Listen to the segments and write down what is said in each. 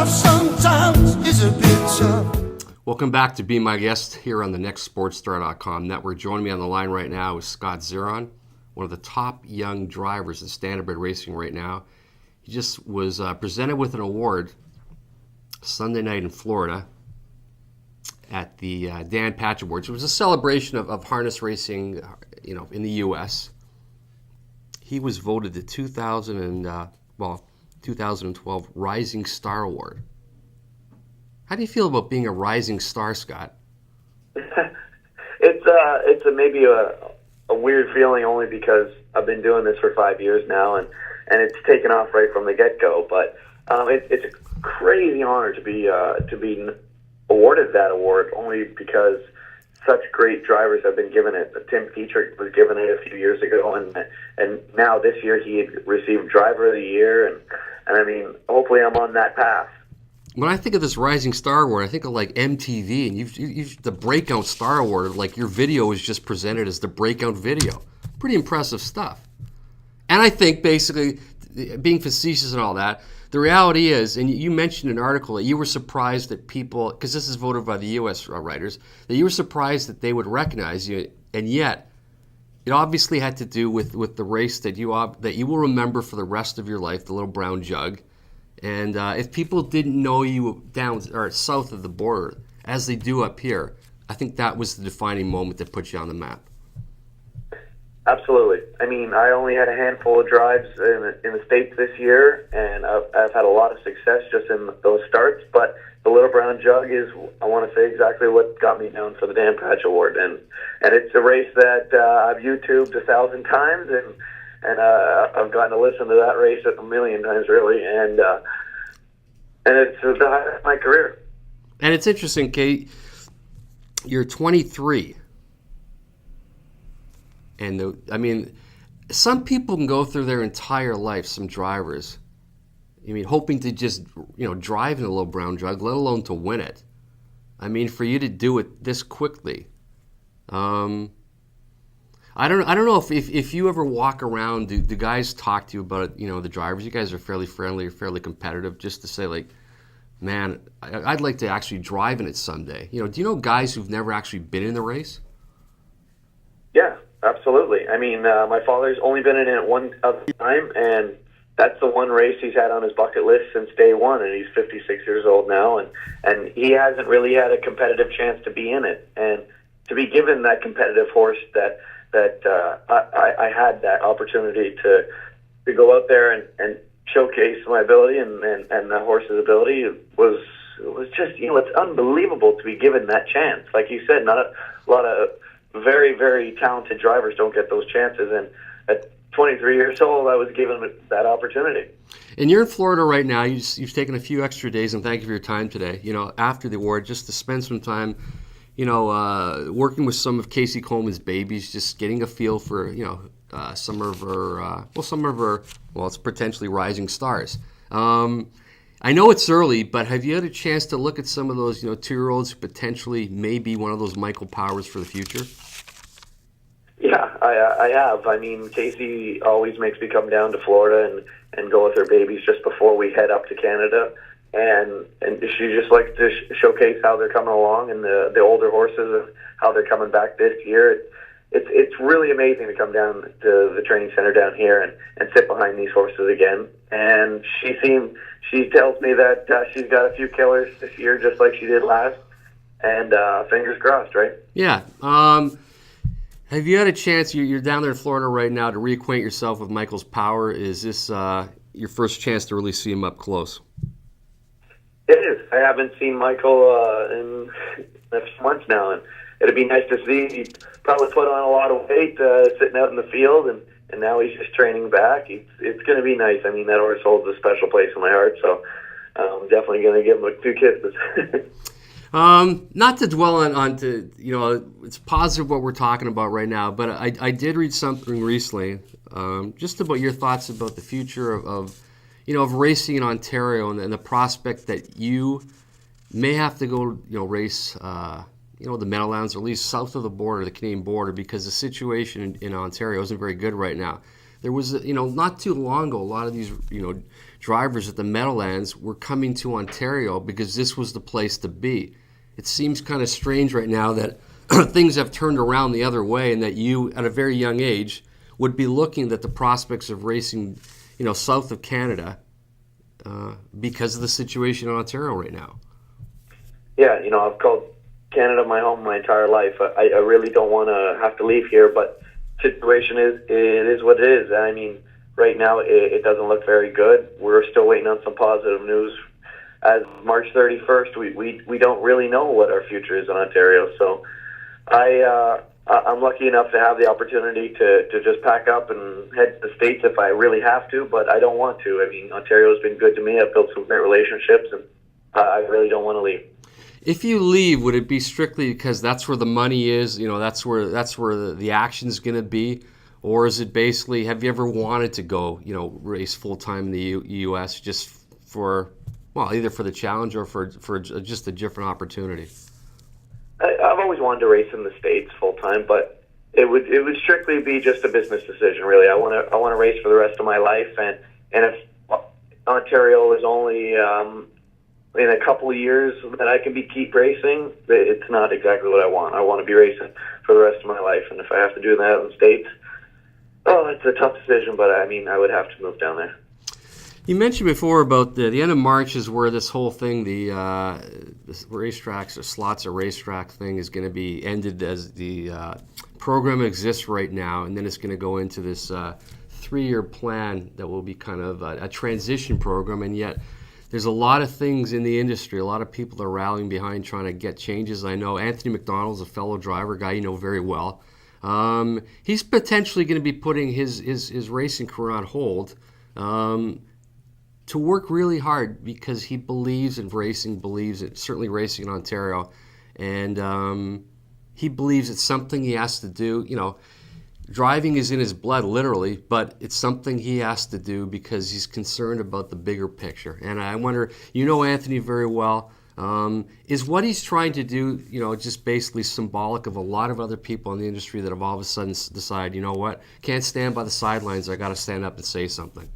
life sometimes is a bit tough. Welcome back to Be My Guest here on the NextSportStar.com network. Joining me on the line right now is Scott Zeron, one of the top young drivers in standardbred racing right now. He just was presented with an award Sunday night in Florida at the Dan Patch Awards. It was a celebration of harness racing, in the U.S. He was voted the 2012 Rising Star Award. How do you feel about being a rising star, Scott? It's maybe a weird feeling, only because I've been doing this for 5 years now, and it's taken off right from the get-go. But it's a crazy honor to be awarded that award, only because such great drivers have been given it. Tim Dietrich was given it a few years ago, and now this year he had received Driver of the Year, and I mean, hopefully I'm on that path. When I think of this Rising Star Award, I think of like MTV, and you've the Breakout Star Award. Like, your video is just presented as the breakout video. Pretty impressive stuff. And I think, basically, being facetious and all that, the reality is, and you mentioned in an article that you were surprised that people, because this is voted by the U.S. writers, that you were surprised that they would recognize you, and yet it obviously had to do with the race that you will remember for the rest of your life, the Little Brown Jug. And if people didn't know you down or south of the border, as they do up here, I think that was the defining moment that put you on the map. Absolutely. I mean, I only had a handful of drives in the States this year, and I've had a lot of success just in those starts. But the Little Brown Jug is, I want to say, exactly what got me known for the Dan Patch Award. And it's a race that I've YouTubed 1,000 times, and I've gotten to listen to that race a million times, really, and it's the highlight of my career. And it's interesting, Kate. You're 23, and some people can go through their entire life. Some drivers, hoping to just drive in a Little Brown Jug, let alone to win it. I mean, for you to do it this quickly. I don't know if you ever walk around, do guys talk to you about the drivers? You guys are fairly friendly or fairly competitive, just to say, like, man, I'd like to actually drive in it someday. Do you know guys who've never actually been in the race? Yeah, absolutely. I mean, my father's only been in it one other time, and that's the one race he's had on his bucket list since day one, and he's 56 years old now, and he hasn't really had a competitive chance to be in it. And to be given that competitive horse that I had that opportunity to go out there and showcase my ability and the horse's ability was just, it's unbelievable to be given that chance. Like you said, not a lot of very, very talented drivers don't get those chances, and at 23 years old, I was given that opportunity. And you're in Florida right now. You've taken a few extra days, and thank you for your time today, after the award, just to spend some time working with some of Casey Coleman's babies, just getting a feel for, some of her, it's potentially rising stars. I know it's early, but have you had a chance to look at some of those, 2-year-olds who potentially may be one of those Michael Powers for the future? Yeah, I have. I mean, Casey always makes me come down to Florida and go with her babies just before we head up to Canada. And she just likes to showcase how they're coming along, and the older horses and how they're coming back this year. It's really amazing to come down to the training center down here and sit behind these horses again. And she tells me that she's got a few killers this year, just like she did last. And fingers crossed, right? Yeah. Have you had a chance? You're down there in Florida right now to reacquaint yourself with Michael's power. Is this your first chance to really see him up close? It is. I haven't seen Michael in a few months now, and it'd be nice to see. He probably put on a lot of weight sitting out in the field, and now he's just training back. It's going to be nice. I mean, that horse holds a special place in my heart, so I'm definitely going to give him a few kisses. Not to dwell on it's positive what we're talking about right now, but I did read something recently just about your thoughts about the future of racing in Ontario and the prospect that you may have to go, race, the Meadowlands, or at least south of the border, the Canadian border, because the situation in Ontario isn't very good right now. there was, not too long ago, a lot of these, drivers at the Meadowlands were coming to Ontario because this was the place to be. It seems kind of strange right now that things have turned around the other way, and that you, at a very young age, would be looking at the prospects of racing, south of Canada because of the situation in Ontario right now. Yeah, I've called Canada my home my entire life. I really don't want to have to leave here, but situation is what it is. I mean, right now it doesn't look very good. We're still waiting on some positive news. As March 31st, we don't really know what our future is in Ontario. So I'm lucky enough to have the opportunity to just pack up and head to the States if I really have to, but I don't want to. I mean, Ontario's been good to me. I've built some great relationships, and I really don't want to leave. If you leave, would it be strictly because that's where the money is? That's where the action's going to be, or is it basically? Have you ever wanted to go, race full time in the U.S. just for, either for the challenge or for just a different opportunity? I've always wanted to race in the States full time, but it would strictly be just a business decision. Really, I want to race for the rest of my life, and if Ontario is only in a couple of years that I can keep racing, it's not exactly what I want. I want to be racing for the rest of my life, and if I have to do that in the States, it's a tough decision, but I mean, I would have to move down there. You mentioned before about the end of March is where this whole thing, the racetracks or slots or racetrack thing is going to be ended as the program exists right now, and then it's going to go into this 3-year plan that will be kind of a transition program, and yet there's a lot of things in the industry, a lot of people are rallying behind trying to get changes. I know Anthony McDonald's a fellow driver, guy you know very well. He's potentially going to be putting his racing career on hold to work really hard because he believes in racing, certainly racing in Ontario, and he believes it's something he has to do. Driving is in his blood, literally, but it's something he has to do because he's concerned about the bigger picture. And I wonder, Anthony very well, is what he's trying to do, just basically symbolic of a lot of other people in the industry that have all of a sudden decided, can't stand by the sidelines, I got to stand up and say something.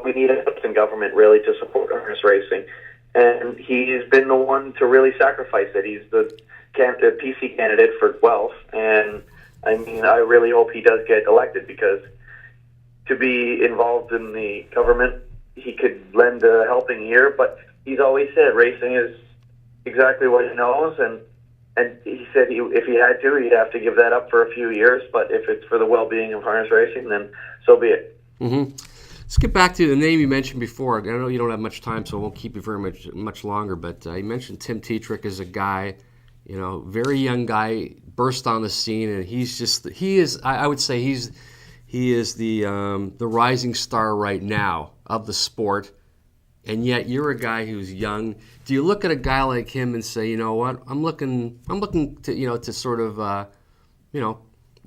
We need a in government really to support harness racing, and he's been the one to really sacrifice it. He's the PC candidate for Guelph, and I mean, I really hope he does get elected because to be involved in the government, he could lend a helping ear. But he's always said racing is exactly what he knows, and he said if he had to, he'd have to give that up for a few years. But if it's for the well-being of harness racing, then so be it. Mm-hmm. Let's get back to the name you mentioned before. I know you don't have much time, so I won't keep you very much longer. But you mentioned Tim Tetrick as a guy, very young guy, burst on the scene, and he is. I would say he is the rising star right now of the sport. And yet you're a guy who's young. Do you look at a guy like him and say, you know what, I'm looking to to sort of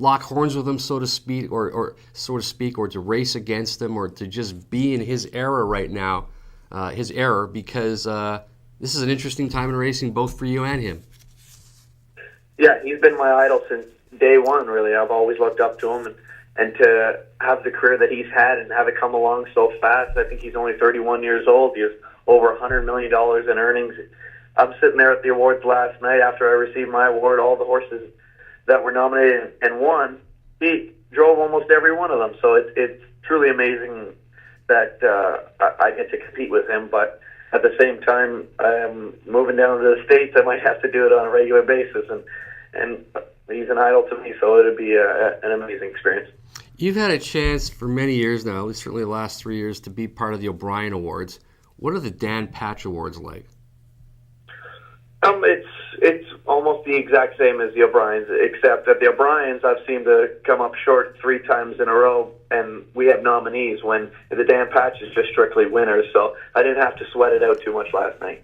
lock horns with him, so to speak, or to race against him, or to just be in his era right now, because this is an interesting time in racing, both for you and him. Yeah, he's been my idol since day one, really. I've always looked up to him, and to have the career that he's had and have it come along so fast. I think he's only 31 years old. He has over $100 million in earnings. I'm sitting there at the awards last night after I received my award, all the horses that were nominated and won, he drove almost every one of them. So it's truly amazing that I get to compete with him. But at the same time, I'm moving down to the States. I might have to do it on a regular basis. And he's an idol to me, so it'll be an amazing experience. You've had a chance for many years now, at least certainly the last 3 years, to be part of the O'Brien Awards. What are the Dan Patch Awards like? It's almost the exact same as the O'Briens, except that the O'Briens I've seemed to come up short 3 times in a row, and we have nominees when the Dan Patch is just strictly winners, so I didn't have to sweat it out too much last night.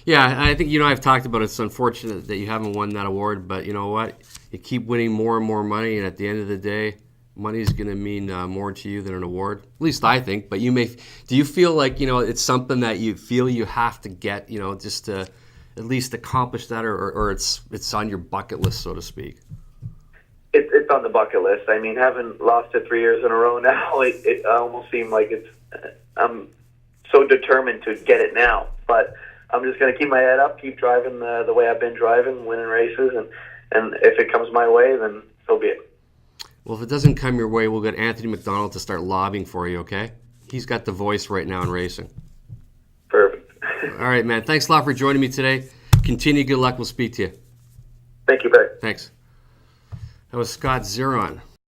Yeah, I think I've talked about it. It's unfortunate that you haven't won that award, but you know what? You keep winning more and more money, and at the end of the day, money is going to mean more to you than an award. At least I think. But do you feel like it's something that you feel you have to get, just to at least accomplish that, or it's on your bucket list, so to speak? It's just on the bucket list. I mean, having lost it 3 years in a row now, it almost seemed like I'm so determined to get it now. But I'm just going to keep my head up, keep driving the way I've been driving, winning races, and if it comes my way, then so be it. Well, if it doesn't come your way, we'll get Anthony McDonald to start lobbying for you, okay? He's got the voice right now in racing. Perfect. All right, man. Thanks a lot for joining me today. Continue good luck. We'll speak to you. Thank you, Perry. Thanks. That was Scott Zeron.